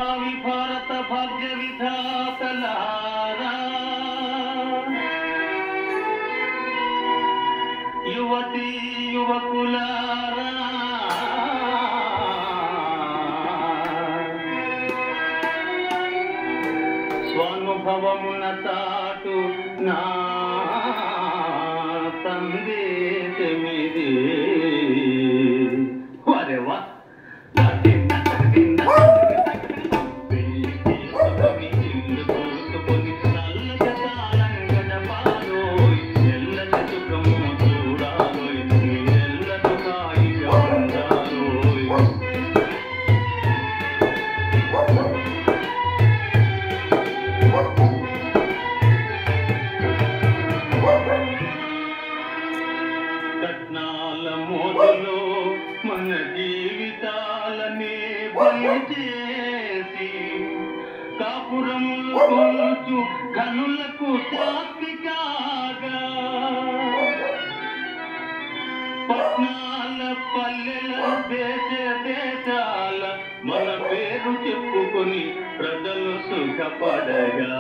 భారత భాగ్య విధాతలారా, యువతీ యువకులారా, స్వానుభవమున తాటు నా సందేశమిది. వరేవా కట్నాల మోజులో మన జీవితాలనే బలి చేసి కాపురములు కొలుచు కనులకు శాస్తి కాగా, పట్నాల పల్లెల దేశాల మన పేరు చెప్పుకొని ప్రజలు సుఖపడగా